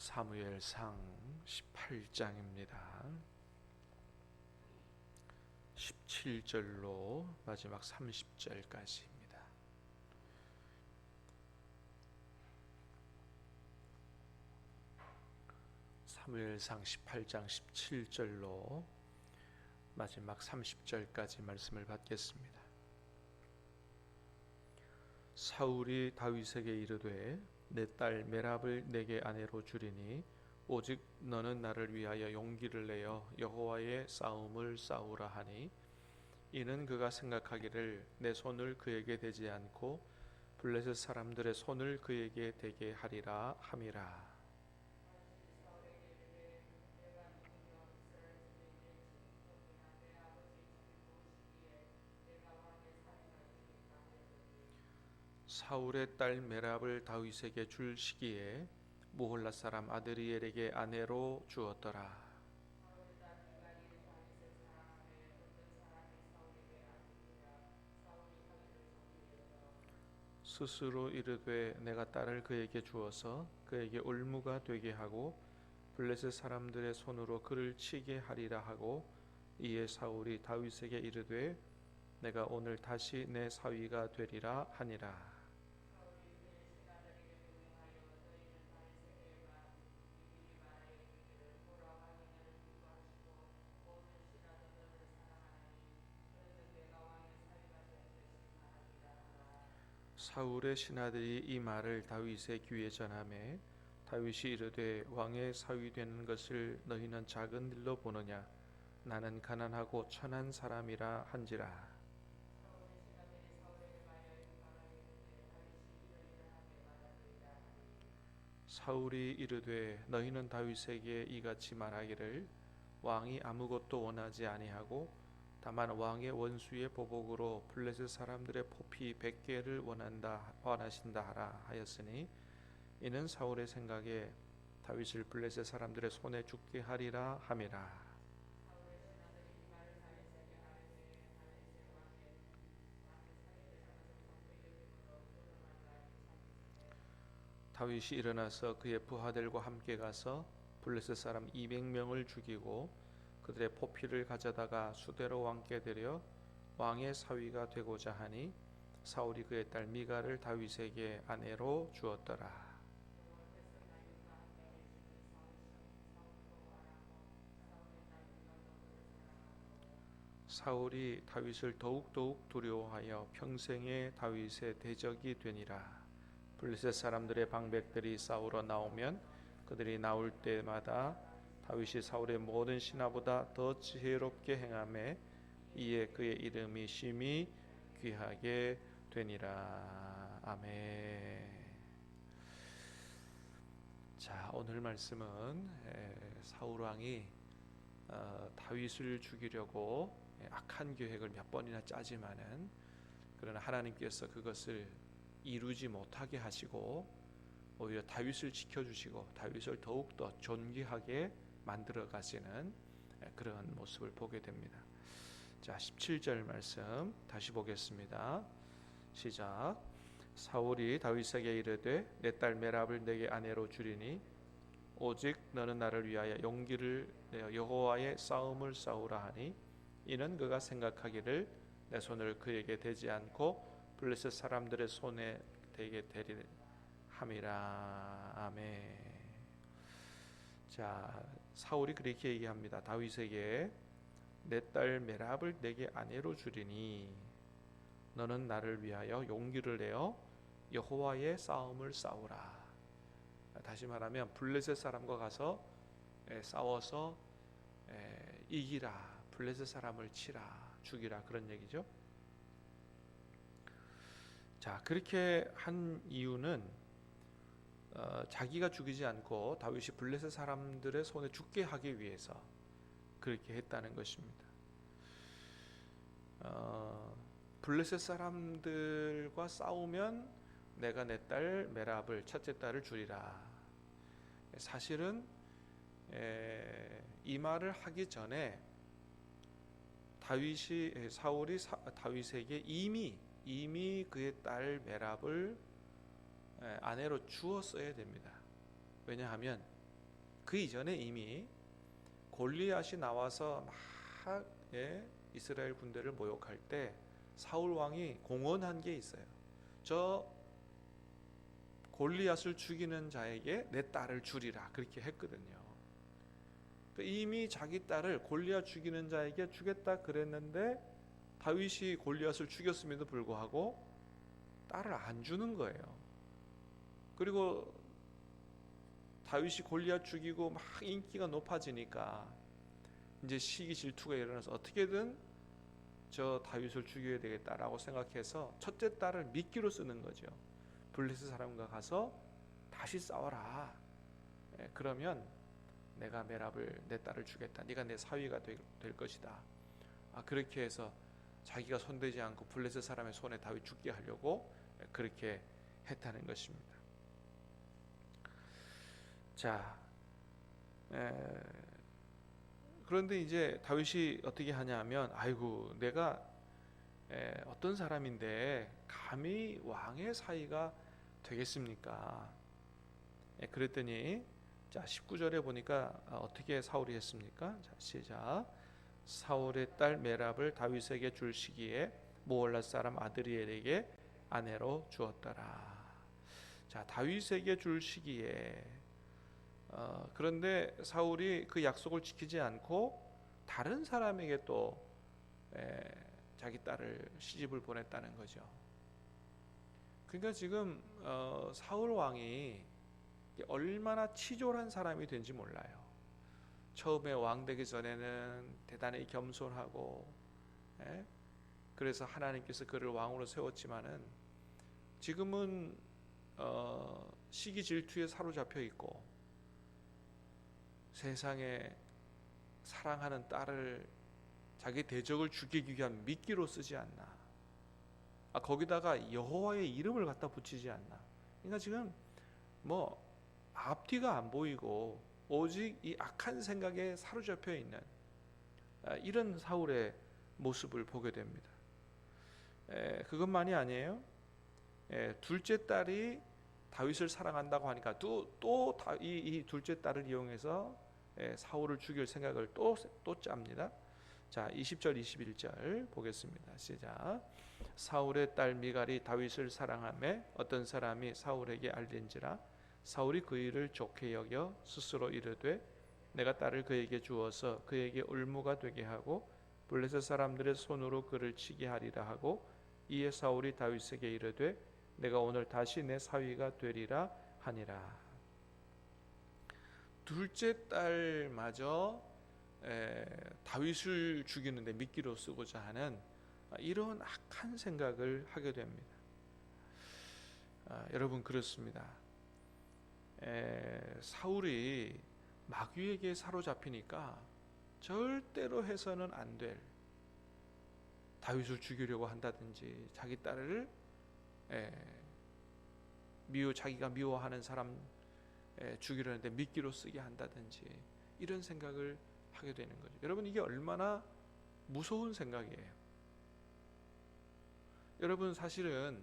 사무엘상 18장입니다. 17절로 마지막 30절까지입니다. 사무엘상 18장 17절로 마지막 30절까지 말씀을 받겠습니다. 사울이 다윗에게 이르되 내 딸 메랍을 내게 아내로 주리니 오직 너는 나를 위하여 용기를 내어 여호와의 싸움을 싸우라 하니 이는 그가 생각하기를 내 손을 그에게 대지 않고 블레셋 사람들의 손을 그에게 대게 하리라 함이라. 사울의 딸 메랍을 다윗에게 줄 시기에 모홀라 사람 아드리엘에게 아내로 주었더라. 스스로 이르되 내가 딸을 그에게 주어서 그에게 올무가 되게 하고 블레셋 사람들의 손으로 그를 치게 하리라 하고 이에 사울이 다윗에게 이르되 내가 오늘 다시 내 사위가 되리라 하니라. 사울의 신하들이 이 말을 다윗의 귀에 전하매 다윗이 이르되 왕의 사위 되는 것을 너희는 작은 일로 보느냐 나는 가난하고 천한 사람이라 한지라. 사울이 이르되 너희는 다윗에게 이같이 말하기를 왕이 아무것도 원하지 아니하고 다만 왕의 원수의 보복으로 블레셋 사람들의 포피 100개를 원하신다 하라 하였으니 이는 사울의 생각에 다윗을 블레셋 사람들의 손에 죽게 하리라 함이라. 다윗이 일어나서 그의 부하들과 함께 가서 블레셋 사람 200명을 죽이고 그들의 포피를 가져다가 수대로 왕께 드려 왕의 사위가 되고자 하니 사울이 그의 딸 미갈을 다윗에게 아내로 주었더라. 사울이 다윗을 더욱 두려워하여 평생에 다윗의 대적이 되니라. 블레셋 사람들의 방백들이 싸우러 나오면 그들이 나올 때마다 다윗이 사울의 모든 신하보다 더 지혜롭게 행하매 이에 그의 이름이 심히 귀하게 되니라. 아멘. 자, 오늘 말씀은 사울 왕이 다윗을 죽이려고 악한 계획을 몇 번이나 짜지만은 그러나 하나님께서 그것을 이루지 못하게 하시고 오히려 다윗을 지켜주시고 다윗을 더욱더 존귀하게 만들어 가시는 그런 모습을 보게 됩니다. 자, 17절 말씀 다시 보겠습니다. 시작. 사울이 다윗에게 이르되 내 딸 메랍을 내게 아내로 주리니 오직 너는 나를 위하여 용기를 내어 여호와의 싸움을 싸우라 하니 이는 그가 생각하기를 내 손을 그에게 대지 않고 블레셋 사람들의 손에 대게 되리 함이라. 아멘. 자, 사울이 그렇게 얘기합니다. 다윗에게 내 딸 메랍을 내게 아내로 주리니 너는 나를 위하여 용기를 내어 여호와의 싸움을 싸우라. 다시 말하면 블레셋 사람과 가서 싸워서 이기라. 블레셋 사람을 치라. 죽이라. 그런 얘기죠. 자, 그렇게 한 이유는 자기가 죽이지 않고 다윗이 블레셋 사람들의 손에 죽게 하기 위해서 그렇게 했다는 것입니다. 블레셋 사람들과 싸우면 내가 내 딸 메랍을 첫째 딸을 주리라. 사실은 이 말을 하기 전에 사울이 다윗에게 이미 그의 딸 메랍을 아내로 주었어야 됩니다. 왜냐하면 그 이전에 이미 골리앗이 나와서 막 이스라엘 군대를 모욕할 때 사울 왕이 공언한 게 있어요. 저 골리앗을 죽이는 자에게 내 딸을 주리라, 그렇게 했거든요. 이미 자기 딸을 골리앗 죽이는 자에게 주겠다 그랬는데 다윗이 골리앗을 죽였음에도 불구하고 딸을 안 주는 거예요. 그리고 다윗이 골리앗 죽이고 막 인기가 높아지니까 이제 시기 질투가 일어나서 어떻게든 저 다윗을 죽여야 되겠다라고 생각해서 첫째 딸을 미끼로 쓰는 거죠. 블레셋 사람과 가서 다시 싸워라. 그러면 내가 메랍을, 내 딸을 주겠다. 네가 내 사위가 될 것이다. 그렇게 해서 자기가 손대지 않고 블레셋 사람의 손에 다윗 죽게 하려고 그렇게 했다는 것입니다. 자, 그런데 이제 다윗이 어떻게 하냐면, 아이고 내가 어떤 사람인데 감히 왕의 사위가 되겠습니까? 그랬더니 자 19절에 보니까 어떻게 사울이 했습니까? 자 시작. 사울의 딸 메랍을 다윗에게 줄 시기에 모올라 사람 아드리엘에게 아내로 주었더라. 자 다윗에게 줄 시기에 그런데 사울이 그 약속을 지키지 않고 다른 사람에게 또 자기 딸을 시집을 보냈다는 거죠. 그러니까 지금 사울 왕이 얼마나 치졸한 사람이 된지 몰라요. 처음에 왕 되기 전에는 대단히 겸손하고 그래서 하나님께서 그를 왕으로 세웠지만은 지금은 시기 질투에 사로잡혀 있고 세상에 사랑하는 딸을 자기 대적을 죽이기 위한 미끼로 쓰지 않나. 거기다가 여호와의 이름을 갖다 붙이지 않나. 그러니까 지금 뭐 앞뒤가 안 보이고 오직 이 악한 생각에 사로잡혀 있는 이런 사울의 모습을 보게 됩니다. 그것만이 아니에요. 둘째 딸이 다윗을 사랑한다고 하니까 또 이 둘째 딸을 이용해서 사울을 죽일 생각을 또 짭니다. 자 20절 21절 보겠습니다. 시작. 사울의 딸 미갈이 다윗을 사랑하며 어떤 사람이 사울에게 알린지라 사울이 그 일을 좋게 여겨 스스로 이르되 내가 딸을 그에게 주어서 그에게 올무가 되게 하고 블레셋 사람들의 손으로 그를 치게 하리라 하고 이에 사울이 다윗에게 이르되 내가 오늘 다시 내 사위가 되리라 하니라. 둘째 딸마저 다윗을 죽이는데 미끼로 쓰고자 하는 이런 악한 생각을 하게 됩니다. 여러분 그렇습니다. 사울이 마귀에게 사로잡히니까 절대로 해서는 안 될 다윗을 죽이려고 한다든지 자기 딸을 자기가 미워하는 사람 죽이려는데 미끼로 쓰게 한다든지 이런 생각을 하게 되는 거죠. 여러분 이게 얼마나 무서운 생각이에요. 여러분 사실은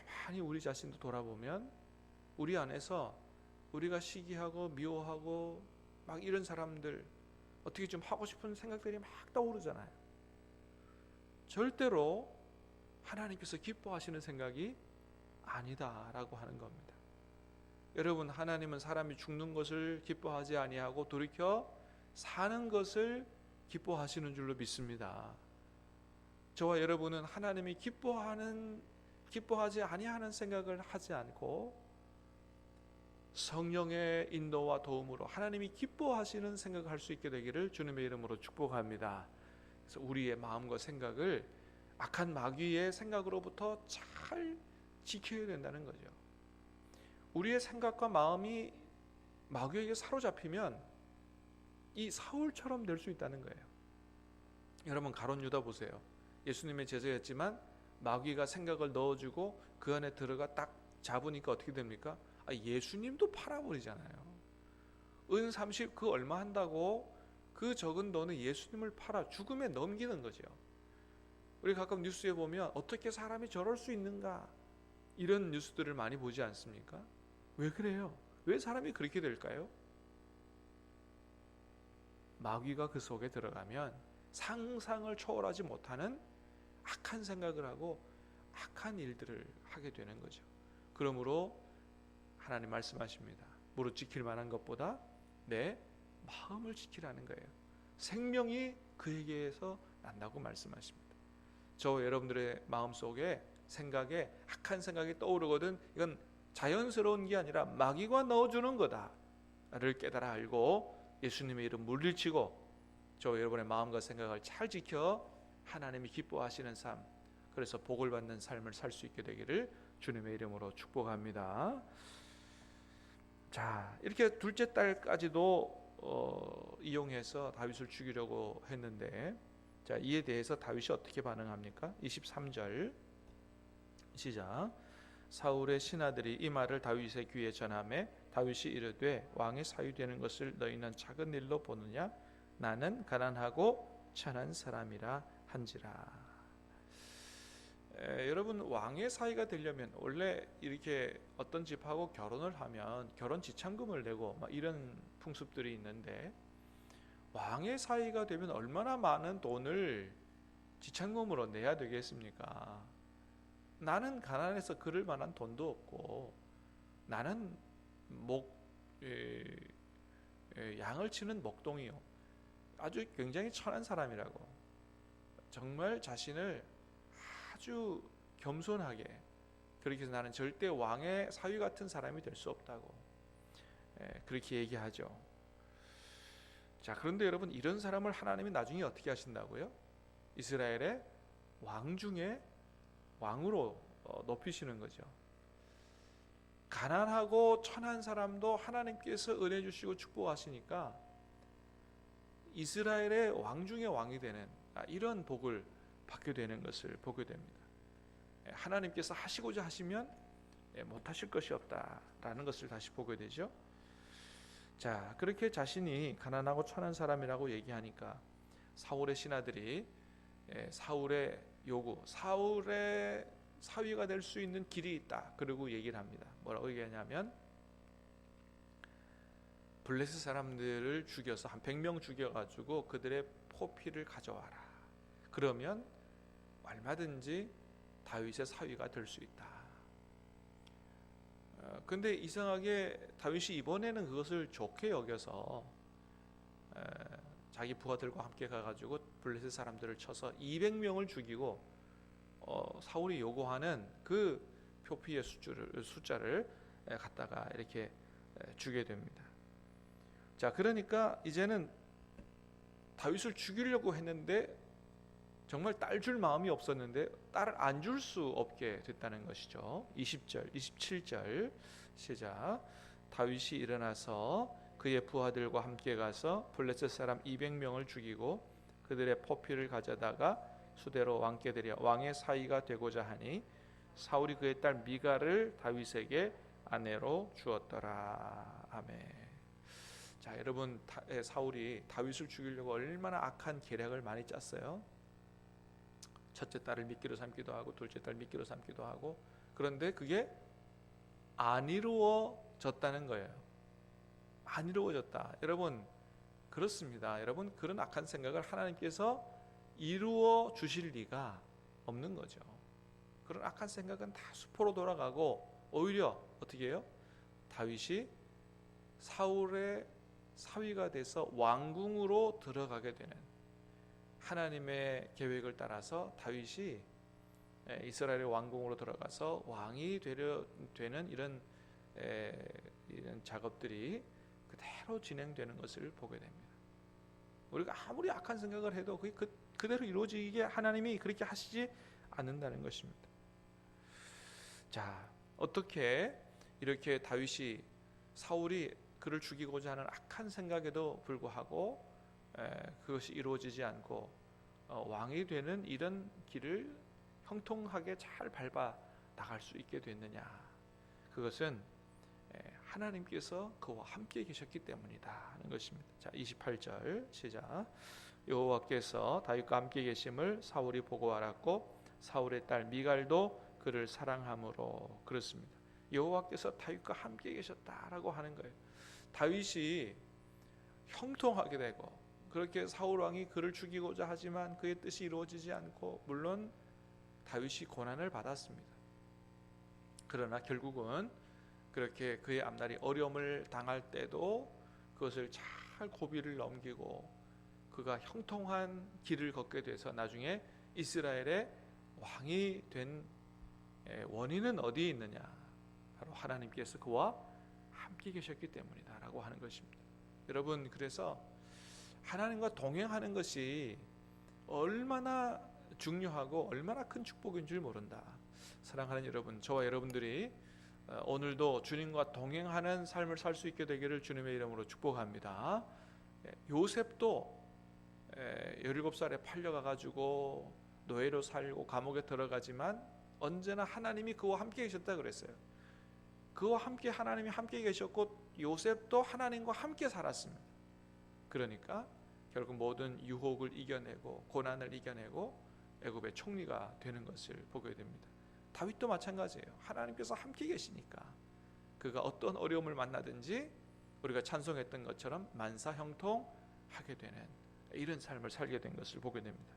가만히 우리 자신도 돌아보면 우리 안에서 우리가 시기하고 미워하고 막 이런 사람들 어떻게 좀 하고 싶은 생각들이 막 떠오르잖아요. 절대로 하나님께서 기뻐하시는 생각이 아니다라고 하는 겁니다. 여러분 하나님은 사람이 죽는 것을 기뻐하지 아니하고 돌이켜 사는 것을 기뻐하시는 줄로 믿습니다. 저와 여러분은 하나님이 기뻐하지 아니하는 생각을 하지 않고 성령의 인도와 도움으로 하나님이 기뻐하시는 생각을 할 수 있게 되기를 주님의 이름으로 축복합니다. 그래서 우리의 마음과 생각을 악한 마귀의 생각으로부터 잘 지켜야 된다는 거죠. 우리의 생각과 마음이 마귀에게 사로잡히면 이 사울처럼 될 수 있다는 거예요. 여러분 가룟 유다 보세요. 예수님의 제자였지만 마귀가 생각을 넣어주고 그 안에 들어가 딱 잡으니까 어떻게 됩니까? 예수님도 팔아버리잖아요. 은 30 그 얼마 한다고 그 적은 돈은 예수님을 팔아 죽음에 넘기는 거죠. 우리 가끔 뉴스에 보면 어떻게 사람이 저럴 수 있는가 이런 뉴스들을 많이 보지 않습니까? 왜 그래요? 왜 사람이 그렇게 될까요? 마귀가 그 속에 들어가면 상상을 초월하지 못하는 악한 생각을 하고 악한 일들을 하게 되는 거죠. 그러므로 하나님 말씀하십니다. 무릇 지킬 만한 것보다 내 마음을 지키라는 거예요. 생명이 그에게서 난다고 말씀하십니다. 저 여러분들의 마음속에 생각에 악한 생각이 떠오르거든 이건 자연스러운 게 아니라 마귀가 넣어주는 거다를 깨달아 알고 예수님의 이름 물리치고 저 여러분의 마음과 생각을 잘 지켜 하나님이 기뻐하시는 삶, 그래서 복을 받는 삶을 살 수 있게 되기를 주님의 이름으로 축복합니다. 자, 이렇게 둘째 딸까지도 이용해서 다윗을 죽이려고 했는데, 자, 이에 대해서 다윗이 어떻게 반응합니까? 23절 시작. 사울의 신하들이 이 말을 다윗의 귀에 전하매 다윗이 이르되 왕의 사위되는 것을 너희는 작은 일로 보느냐? 나는 가난하고 천한 사람이라 한지라. 여러분, 왕의 사위가 되려면 원래 이렇게 어떤 집하고 결혼을 하면 결혼 지참금을 내고 막 이런 풍습들이 있는데, 왕의 사위가 되면 얼마나 많은 돈을 지참금으로 내야 되겠습니까? 나는 가난해서 그럴 만한 돈도 없고, 나는 양을 치는 목동이요, 아주 굉장히 천한 사람이라고, 정말 자신을 아주 겸손하게, 그렇게 해서 나는 절대 왕의 사위 같은 사람이 될 수 없다고 그렇게 얘기하죠. 자, 그런데 여러분, 이런 사람을 하나님이 나중에 어떻게 하신다고요? 이스라엘의 왕 중에 왕으로 높이시는 거죠. 가난하고 천한 사람도 하나님께서 은혜 주시고 축복하시니까 이스라엘의 왕 중에 왕이 되는 이런 복을 받게 되는 것을 보게 됩니다. 하나님께서 하시고자 하시면 못하실 것이 없다라는 것을 다시 보게 되죠. 자, 그렇게 자신이 가난하고 천한 사람이라고 얘기하니까 사울의 신하들이 사울의 요구, 사울의 사위가 될 수 있는 길이 있다, 그리고 얘기를 합니다. 뭐라고 얘기하냐면, 블레셋 사람들을 죽여서 한 100명 죽여가지고 그들의 포피를 가져와라. 그러면 얼마든지 다윗의 사위가 될 수 있다. 근데 이상하게 다윗이 이번에는 그것을 좋게 여겨서 자기 부하들과 함께 가가지고 블레셋 사람들을 쳐서 200명을 죽이고 사울이 요구하는 그 표피의 숫자를 갖다가 이렇게 주게 됩니다. 자, 그러니까 이제는 다윗을 죽이려고 했는데 정말 딸 줄 마음이 없었는데 딸을 안 줄 수 없게 됐다는 것이죠. 20절, 27절 시작. 다윗이 일어나서 그의 부하들과 함께 가서 블레셋 사람 200명을 죽이고 그들의 포피를 가져다가 수대로 왕께 드려 왕의 사위가 되고자 하니 사울이 그의 딸 미갈을 다윗에게 아내로 주었더라. 아멘. 자, 여러분, 사울이 다윗을 죽이려고 얼마나 악한 계략을 많이 짰어요. 첫째 딸을 미끼로 삼기도 하고 둘째 딸 미끼로 삼기도 하고, 그런데 그게 안 이루어졌다는 거예요. 안 이루어졌다. 여러분, 그렇습니다. 여러분, 그런 악한 생각을 하나님께서 이루어 주실 리가 없는 거죠. 그런 악한 생각은 다 수포로 돌아가고, 오히려 어떻게 해요? 다윗이 사울의 사위가 돼서 왕궁으로 들어가게 되는 하나님의 계획을 따라서 다윗이 이스라엘의 왕궁으로 들어가서 왕이 되는 이런 작업들이 그대로 진행되는 것을 보게 됩니다. 우리가 아무리 악한 생각을 해도 그게 그대로 이루어지게 하나님이 그렇게 하시지 않는다는 것입니다. 자, 어떻게 이렇게 다윗이 사울이 그를 죽이고자 하는 악한 생각에도 불구하고 그것이 이루어지지 않고 왕이 되는 이런 길을 형통하게 잘 밟아 나갈 수 있게 됐느냐? 그것은 하나님께서 그와 함께 계셨기 때문이다 하는 것입니다. 자, 28절 시작. 여호와께서 다윗과 함께 계심을 사울이 보고 알았고 사울의 딸 미갈도 그를 사랑함으로. 그렇습니다. 여호와께서 다윗과 함께 계셨다라고 하는 거예요. 다윗이 형통하게 되고 그렇게 사울 왕이 그를 죽이고자 하지만 그의 뜻이 이루어지지 않고 물론 다윗이 고난을 받았습니다. 그러나 결국은 그렇게 그의 앞날이 어려움을 당할 때도 그것을 잘 고비를 넘기고 그가 형통한 길을 걷게 돼서 나중에 이스라엘의 왕이 된 원인은 어디에 있느냐? 바로 하나님께서 그와 함께 계셨기 때문이다 라고 하는 것입니다. 여러분, 그래서 하나님과 동행하는 것이 얼마나 중요하고 얼마나 큰 축복인 줄 모른다. 사랑하는 여러분, 저와 여러분들이 오늘도 주님과 동행하는 삶을 살 수 있게 되기를 주님의 이름으로 축복합니다. 요셉도 17살에 팔려가가지고 노예로 살고 감옥에 들어가지만 언제나 하나님이 그와 함께 계셨다 그랬어요. 그와 함께 하나님이 함께 계셨고 요셉도 하나님과 함께 살았습니다. 그러니까 결국 모든 유혹을 이겨내고 고난을 이겨내고 애굽의 총리가 되는 것을 보게 됩니다. 다윗도 마찬가지예요. 하나님께서 함께 계시니까 그가 어떤 어려움을 만나든지 우리가 찬송했던 것처럼 만사형통하게 되는 이런 삶을 살게 된 것을 보게 됩니다.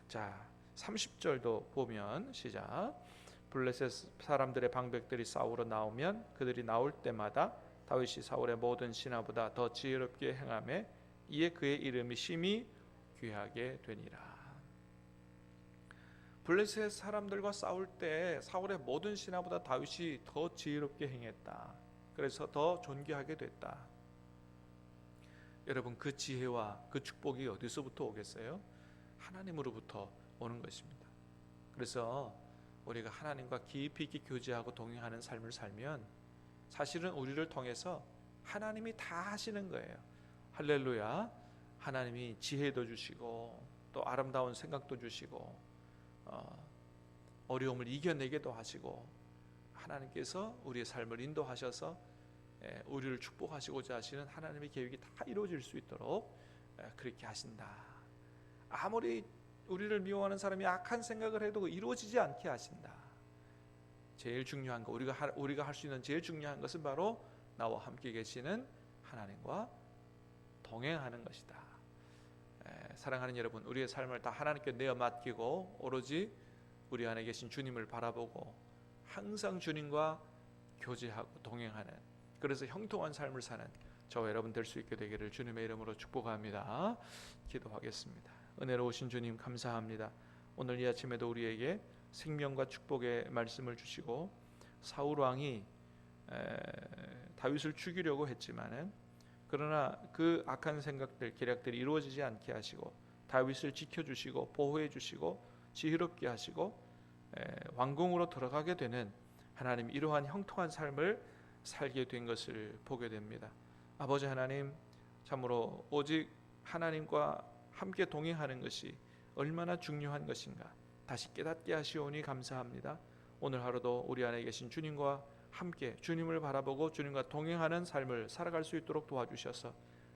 자, 30절도 보면 시작. 블레셋 사람들의 방백들이 싸우러 나오면 그들이 나올 때마다 다윗이 사울의 모든 신하보다 더 지혜롭게 행하매 이에 그의 이름이 심히 귀하게 되니라. 블레셋 사람들과 싸울 때 사울의 모든 신하보다 다윗이 더 지혜롭게 행했다. 그래서 더 존귀하게 됐다. 여러분, 그 지혜와 그 축복이 어디서부터 오겠어요? 하나님으로부터 오는 것입니다. 그래서 우리가 하나님과 깊이 있게 교제하고 동행하는 삶을 살면 사실은 우리를 통해서 하나님이 다 하시는 거예요. 할렐루야. 하나님이 지혜도 주시고 또 아름다운 생각도 주시고 어려움을 이겨내게도 하시고 하나님께서 우리의 삶을 인도하셔서 우리를 축복하시고자 하시는 하나님의 계획이 다 이루어질 수 있도록 그렇게 하신다. 아무리 우리를 미워하는 사람이 악한 생각을 해도 이루어지지 않게 하신다. 제일 중요한 거, 우리가 할 수 있는 제일 중요한 것은 바로 나와 함께 계시는 하나님과 동행하는 것이다. 사랑하는 여러분, 우리의 삶을 다 하나님께 내어 맡기고 오로지 우리 안에 계신 주님을 바라보고 항상 주님과 교제하고 동행하는, 그래서 형통한 삶을 사는 저와 여러분 될 수 있게 되기를 주님의 이름으로 축복합니다. 기도하겠습니다. 은혜로우신 주님 감사합니다. 오늘 이 아침에도 우리에게 생명과 축복의 말씀을 주시고 사울 왕이 다윗을 죽이려고 했지만은 그러나 그 악한 생각들 계략들이 이루어지지 않게 하시고 다윗을 지켜주시고 보호해주시고 지혜롭게 하시고 왕궁으로 들어가게 되는 하나님, 이러한 형통한 삶을 살게 된 것을 보게 됩니다. 아버지 하나님, 참으로 오직 하나님과 함께 동행하는 것이 얼마나 중요한 것인가 다시 깨닫게 하시오니 감사합니다. 오늘 하루도 우리 안에 계신 주님과 함께 주님을 바라보고 주님과 동행하는 삶을 살아갈 수 있도록 도와주셔서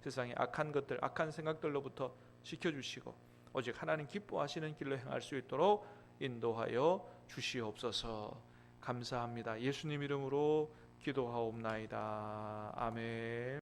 세상의 악한 것들, 악한 생각들로부터 지켜주시고 오직 하나님 기뻐하시는 길로 행할 수 있도록 인도하여 주시옵소서. 감사합니다. 예수님 이름으로 기도하옵나이다. 아멘.